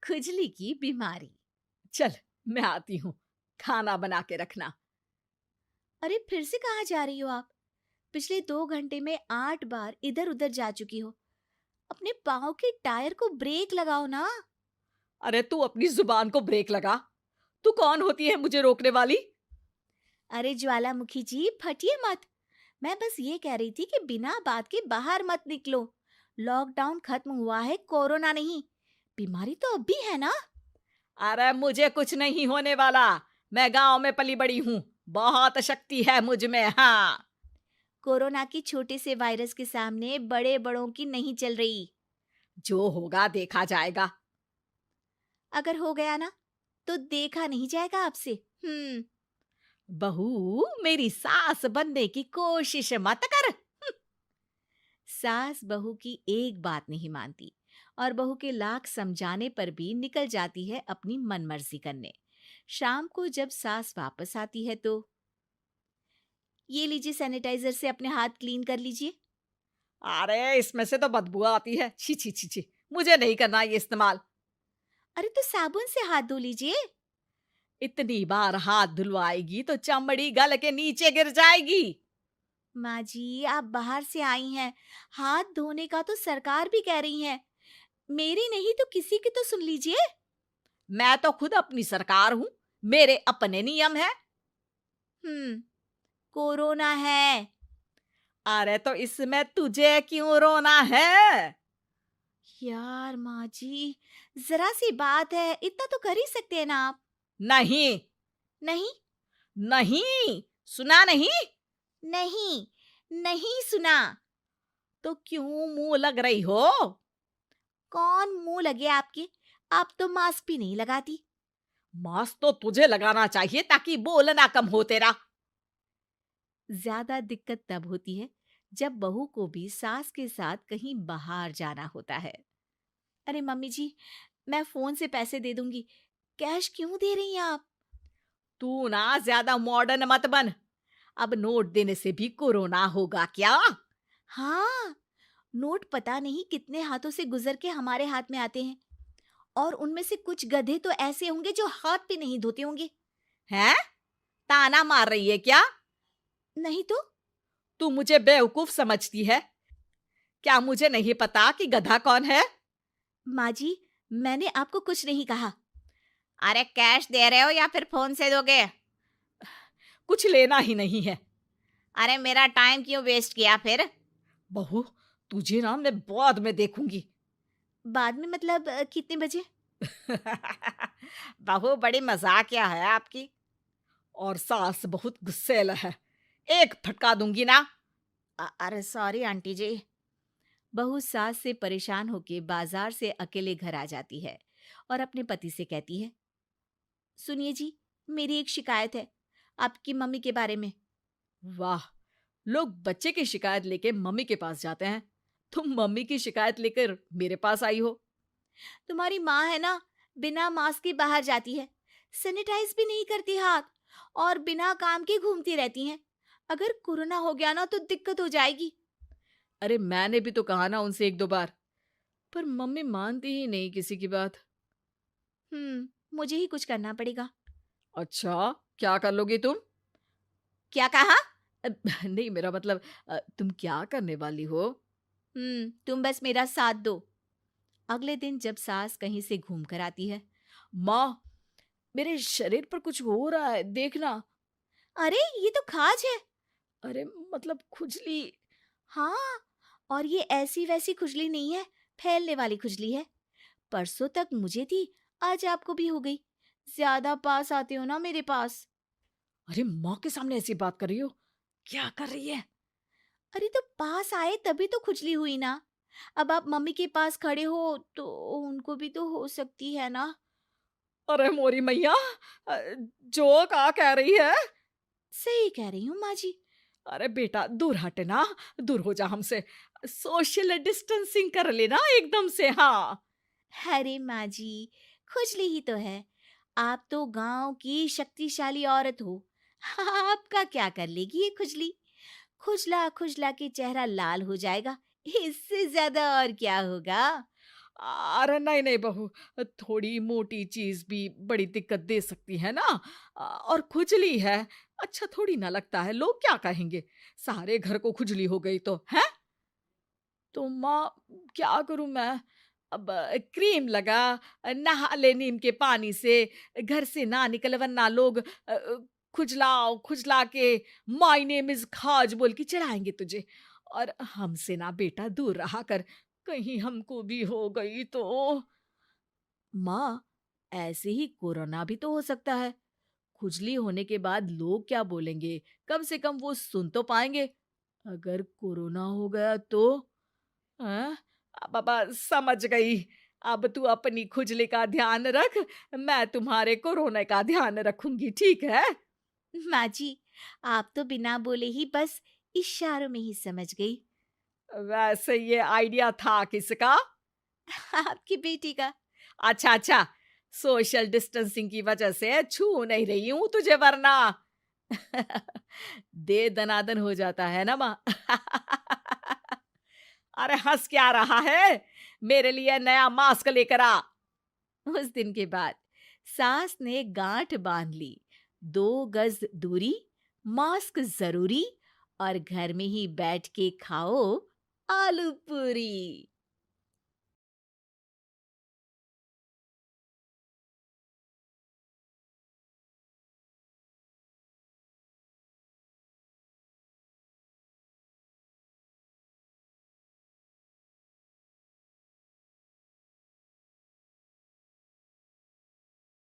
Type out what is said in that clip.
खुजली की बीमारी। चल, मैं आती हूँ, खाना बना के रखना। अरे फिर से कहाँ जा रही हो आप? पिछले 2 घंटे में 8 बार इधर उधर जा चुकी हो। अपने पाँव के टायर को ब्रेक लगाओ ना। अरे तू अपनी जुबान को ब्रेक लगा। तू कौन होती है मुझे रोकने वाली? अरे ज्वालामुखी जी, फटिए मत। मैं बस ये कह रही थी कि बिना बात के बाहर मत निकलो। लॉकडाउन खत्म हुआ है, कोरोना नहीं। बीमारी तो अब भी है ना। अरे मुझे कुछ नहीं होने वाला। मैं गांव में पली बड़ी हूँ। बहुत शक्ति है मुझ में, हाँ। कोरोना की छोटे से वायरस के सामने बड़े बड़ों की नहीं चल रही। जो होगा देखा जाएगा। अगर हो गया ना, तो देखा नहीं जाएगा आपसे। हम्म। बहू, मेरी सास बनने की कोशिश मत कर। सास बहू की एक बात नहीं मानती और बहू के लाख समझाने पर भी निकल जाती है अपनी मनमर्जी करने। शाम को जब सास वापस आती है तो, ये लीजिए सैनिटाइजर से अपने हाथ क्लीन कर लीजिए। अरे इसमें से तो बदबू आती है। छी छी छी छी। मुझे नहीं करना ये इस्तेमाल। अरे तो साबुन से हाथ धो लीजिए। इतनी बार हाथ धुलवाएगी तो चमड़ी गल के नीचे गिर जाएगी। माँ जी, आप बाहर से आई हैं, हाथ धोने का तो सरकार भी कह रही है। मेरी नहीं तो किसी की तो सुन लीजिए। मैं तो खुद अपनी सरकार हूँ। मेरे अपने नियम है। हम्म। कोरोना है। अरे तो इसमें तुझे क्यों रोना है? यार माँ जी, जरा सी बात है, इतना तो कर ही सकते हैं ना आप। नहीं। नहीं। नहीं, सुना नहीं? नहीं। नहीं सुना। तो क्यों मुंह लग रही हो? कौन मुंह लगे आपके? आप तो मास्क भी नहीं लगाती। मास्क तो तुझे लगाना चाहिए ताकि बोलना कम हो तेरा। ज्यादा दिक्कत तब होती है जब बहू को भी सास के साथ कहीं बाहर जाना होता है। अरे मम्मी जी, मैं फोन से पैसे दे दूंगी। कैश क्यों दे रही हैं आप? तू ना ज्यादा मॉडर्न मत बन। अब नोट देने से भी कोरोना होगा क्या? हाँ, नोट पता नहीं कितने हाथों से गुजर के हमारे हाथ में आते हैं, और उनमें से कुछ गधे तो ऐसे होंगे जो हाथ भी नहीं धोते होंगे। हैं? ताना मार रही है क्या? नहीं तो। तू मुझे बेवकूफ समझती है? क्या मुझे नहीं पता कि गधा कौन है? माँ जी, मैंने आपको कुछ नहीं कहा। अरे कैश दे रहे हो या फिर फोन से दोगे? कुछ लेना ही नहीं है। अरे मेरा टाइम क्यों वेस्ट किया फिर? बहू, तुझे ना मैं बाद में देखूंगी। बाद में मतलब कितने बजे? बहू बड़ी मजाकिया है आपकी। और सास बहुत गुस्सेल है। एक फटका दूंगी ना। अरे सॉरी आंटी जी। बहू सास से परेशान होके बाजार से अकेले घर आ जाती है और अपने पति से कहती है, सुनिए जी, मेरी एक शिकायत है आपकी मम्मी के बारे में। वाह, लोग बच्चे की शिकायत लेके मम्मी के पास जाते हैं। तुम मम्मी की शिकायत लेकर मेरे पास आई हो। तुम्हारी माँ है ना, बिना मास्क के बाहर जाती है, सैनिटाइज भी नहीं करती हाथ, और बिना काम के घूमती रहती हैं। अगर कोरोना हो गया ना तो दिक्कत हो जाएगी। अरे मैंने भी तो कहा ना उनसे एक दो बार, पर मम्मी मानती ही नहीं किसी की बात। मुझे ही कुछ करना पड़ेगा। अच्छा, क्या कर लोगी तुम? क्या कहा? अ, नहीं, मेरा मतलब तुम क्या करने वाली हो? तुम बस मेरा साथ दो। अगले दिन जब सास कहीं से घूम कर आती है, माँ, मेरे शरीर पर कुछ हो रहा है, देखना। अरे ये तो खाज है। अरे मतलब खुजली। हाँ, और ये ऐसी वैसी खुजली नहीं है, फैलने वाली खुजली है। परसों तक मुझे थी, आज आपको भी हो गई। ज्यादा पास आते हो ना मेरे पास। अरे माँ के सामने ऐसी बात कर रही हो? क्या कर रही है? अरे तो पास आए तभी तो खुजली हुई ना। अब आप मम्मी के पास खड़े हो तो उनको भी तो हो सकती है ना। अरे मोरी मैया, अ, जो का कह रही है? सही कह रही हूँ माँ जी। अरे बेटा, दूर हट ना। दूर हो जा हमसे। सोशल डिस्टेंसिंग कर लेना एकदम से, हाँ। अरे माँ जी, खुजली ही तो है। आप तो गांव की शक्तिशाली औरत हो। आपका क्या कर लेगी ये खुजली? खुजला खुजला के चेहरा लाल हो जाएगा। इससे ज्यादा और क्या होगा? अरे नहीं नहीं बहू, थोड़ी मोटी चीज भी बड़ी दिक्कत दे सकती है ना। और खुजली है, अच्छा थोड़ी ना लगता है, लोग क्या कहेंगे, सारे घर को खुजली हो गई तो है। तो माँ, क्या करूं मैं? अब क्रीम लगा, नहा ले नीम के पानी से, घर से ना निकल वरना लोग खुजलाओ खुजला के माय नेम इज खाज बोल के चढ़ाएंगे तुझे। और हमसे ना बेटा दूर रहा कर, कहीं हमको भी हो गई तो। माँ, ऐसे ही कोरोना भी तो हो सकता है। खुजली होने के बाद लोग क्या बोलेंगे, कम से कम वो सुन तो पाएंगे। अगर कोरोना हो गया तो? हाँ, बाबा समझ गई। अब तू अपनी खुजली का ध्यान रख, मैं तुम्हारे कोरोना का ध्यान रखूंगी, ठीक है? माँ जी, आप तो बिना बोले ही बस इशारों में ही समझ गई। वैसे ये आइडिया था किसका? आपकी बेटी का। अच्छा अच्छा, सोशल डिस्टेंसिंग की वजह से छू नहीं रही हूं तुझे वरना। दे दनादन हो जाता है ना माँ। अरे हंस क्या रहा है, मेरे लिए नया मास्क लेकर आ। उस दिन के बाद सास ने गांठ बांध ली। 2 गज दूरी, मास्क जरूरी, और घर में ही बैठ के खाओ आलू पूरी।